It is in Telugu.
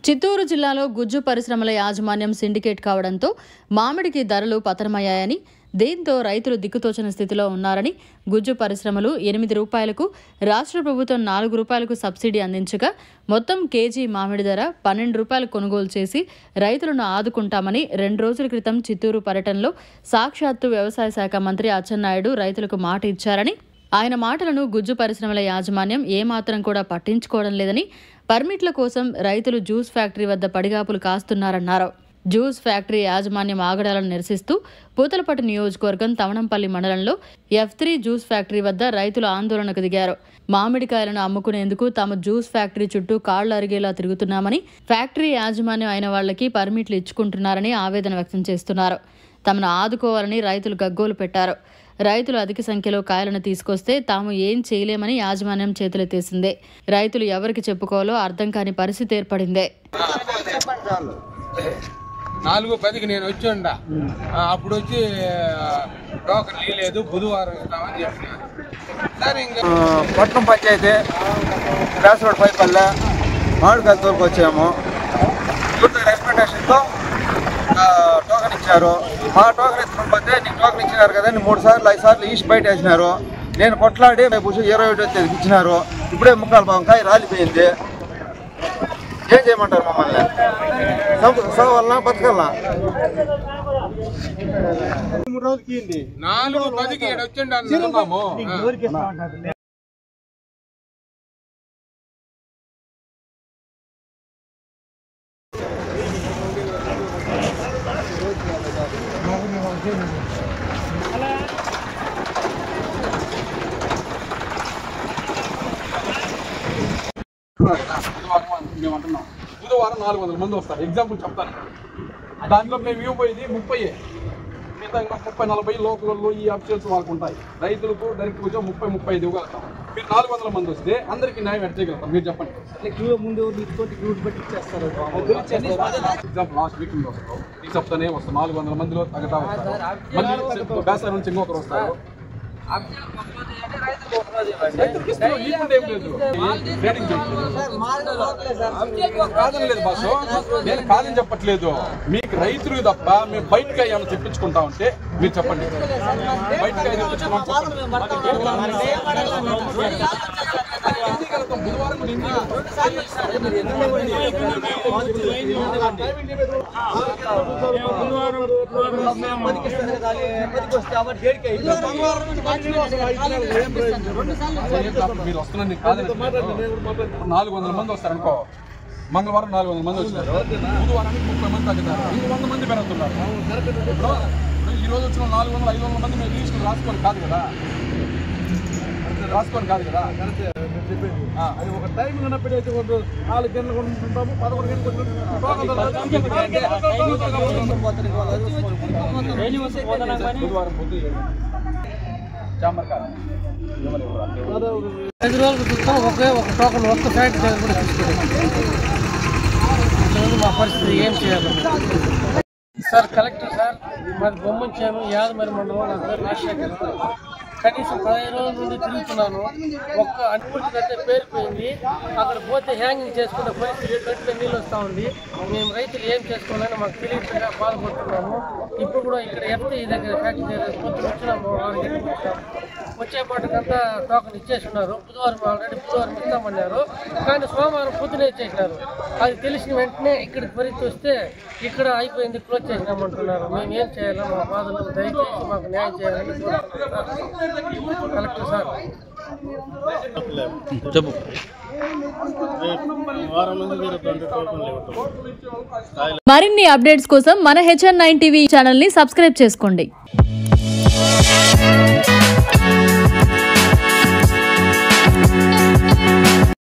చిత్తూరు జిల్లాలో గుజ్జు పరిశ్రమల యాజమాన్యం సిండికేట్ కావడంతో మామిడికి ధరలు పతనమయ్యాయని, దీంతో రైతులు దిక్కుతోచని స్థితిలో ఉన్నారని, గుజ్జు పరిశ్రమలు 8 రూపాయలకు, రాష్ట్ర ప్రభుత్వం 4 రూపాయలకు సబ్సిడీ అందించగా మొత్తం కేజీ మామిడి ధర 12 రూపాయలు కొనుగోలు చేసి రైతులను ఆదుకుంటామని 2 రోజుల క్రితం చిత్తూరు పర్యటనలో సాక్షాత్తు వ్యవసాయ శాఖ మంత్రి అచ్చెన్నాయుడు రైతులకు మాట ఇచ్చారని, ఆయన మాటలను గుజ్జు పరిశ్రమల యాజమాన్యం ఏమాత్రం కూడా పట్టించుకోవడం లేదని, పర్మిట్ల కోసం రైతులు జ్యూస్ ఫ్యాక్టరీ వద్ద పడిగాపులు కాస్తున్నారన్నారు. జ్యూస్ ఫ్యాక్టరీ యాజమాన్యం ఆగడాలను నిరసిస్తూ పూతలపట్టు నియోజకవర్గం తవణంపల్లి మండలంలో F3 జ్యూస్ ఫ్యాక్టరీ వద్ద రైతులు ఆందోళనకు దిగారు. మామిడికాయలను అమ్ముకునేందుకు తాము జ్యూస్ ఫ్యాక్టరీ చుట్టూ కాళ్లు అరిగేలా తిరుగుతున్నామని, ఫ్యాక్టరీ యాజమాన్యం అయిన వాళ్లకి పర్మిట్లు ఇచ్చుకుంటున్నారని ఆవేదన వ్యక్తం చేస్తున్నారు. తమను ఆదుకోవాలని రైతులు గగ్గోలు పెట్టారు. రైతులు అధిక సంఖ్యలో కాయలను తీసుకొస్తే తాము ఏం చేయలేమని యాజమాన్యం చేతులెత్తేసిందే. రైతులు ఎవరికి చెప్పుకోవాలో అర్థం కాని పరిస్థితి ఏర్పడిందే. 4:10కి నేను వచ్చి ఉండా, అప్పుడు వచ్చి టోకన్ లేదు, బుధవారం ఇస్తామని చెప్పినారు. సరే, ఇంకా పట్నం పంచాయతీ గ్రాస్ రోడ్ పైపల్లె మామిడికాయల తోలుకు వచ్చాము. ఎక్స్పెక్టేషన్తో టోకన్ ఇచ్చారు. మా టోకన్ ఎత్తుకపోతే నీకు టోకన్ ఇచ్చినారు కదా, 3 సార్లు 5 సార్లు ఈస్ట్ బయట వేసినారు. నేను కొట్లాడి 21 తేదీకి ఇచ్చినారు. ఇప్పుడే 3/4 భాగం కాయ రాలిపోయింది. ఏం చేయమంటారు మమ్మల్ని? చదవాలన్నా బతకాలన్నా? 4:10కి వచ్చిండు అన్నాము. మేము అంటున్నాం బుధవారం 400 మంది వస్తారు. ఎగ్జాంపుల్ చెప్తాను. దాంట్లో మేము ఇవ్వబోయేది 30. మిగతా 30-40 లోకల్లో ఈ అఫీషియల్స్ వాళ్ళకు ఉంటాయి. రైతులకు డైరెక్ట్ వచ్చి 30-35 ఇవ్వగలుగుతాం. మీరు 400 మంది వస్తే అందరికీ న్యాయం ఎట్ చేయగలుగుతాం. మీరు చెప్పండి. ఎగ్జాంపుల్ లాస్ట్ వీక్ వస్తారు, ఈ చెప్తానే వస్తారు. 400 మందిలో తగ్గతా వస్తారు. మళ్ళీ బేసా నుంచి ఇంకొకరు వస్తారు. కాదని లేదు బాసు, నేను కాదని చెప్పట్లేదు. మీకు రైతులు తప్ప మేము బయటకి ఏమైనా తెప్పించుకుంటా ఉంటే మీరు చెప్పండి. బయటకి బుధవారం మీరు వస్తున్నాను కాదని 400 మంది వస్తారనుకో. మంగళవారం 400 మంది వచ్చినారు, బుధవారానికి 30 మంది తగ్గుతారు. 100 మంది పెరుగుతున్నారు. ఈ రోజు వచ్చిన 400-500 మంది మేము తీసుకుని రాసుకోని కాదు కదా. అది ఒక టైం కనపెట్టేసి 4 గంటలు కొంటుంటాము, 11 గంటలు బుధవారం పొద్దు చాంబర్ కాదు 5 రోజుల క్రితం ఒకే ఒక టోకన్ ఒక్క ఫ్యాక్టరీ కూడా తీసుకుంటాం. మా పరిస్థితి ఏం చేయాలి సార్? కలెక్టర్ సార్, మరి బొమ్మంచాను యాదమరి మండలం, నా పేరు రాజశేఖర్. కనీసం 15 రోజుల నుండి తిరుగుతున్నాను. ఒక్క అనుమతి కట్టే పేరుపోయింది. అక్కడ పోతే హ్యాంగింగ్ చేసుకునే పరిస్థితి, కట్టిన నీళ్ళు వస్తూ ఉంది. మేము రైతులు ఏం చేసుకోవాలని మాకు తెలియకుండా బాధపడుతున్నాము. ఇప్పుడు కూడా ఇక్కడ F3 దగ్గర ఫ్యాక్టరీ దగ్గర పొద్దున వచ్చినాము, 6 గంటలకు వచ్చాము. వచ్చేపాటికంతా టోకన్ ఇచ్చేస్తున్నారు. బుధవారం ఆల్రెడీ బుధవారం ఇస్తామన్నారు, కానీ సోమవారం పొద్దునే ఇచ్చేసినారు. అది తెలిసిన వెంటనే ఇక్కడికి పరిస్థితి వస్తే ఇక్కడ అయిపోయింది, క్లోజ్ చేసినామంటున్నారు. మేము ఏం చేయాలో మా బాధలు దయచేసి మాకు న్యాయం చేయాలని కలెక్టర్ సార్ చెప్పు. మరిన్ని అప్డేట్స్ కోసం మన HN9 టీవీ ఛానల్ ని సబ్స్క్రైబ్ చేసుకోండి.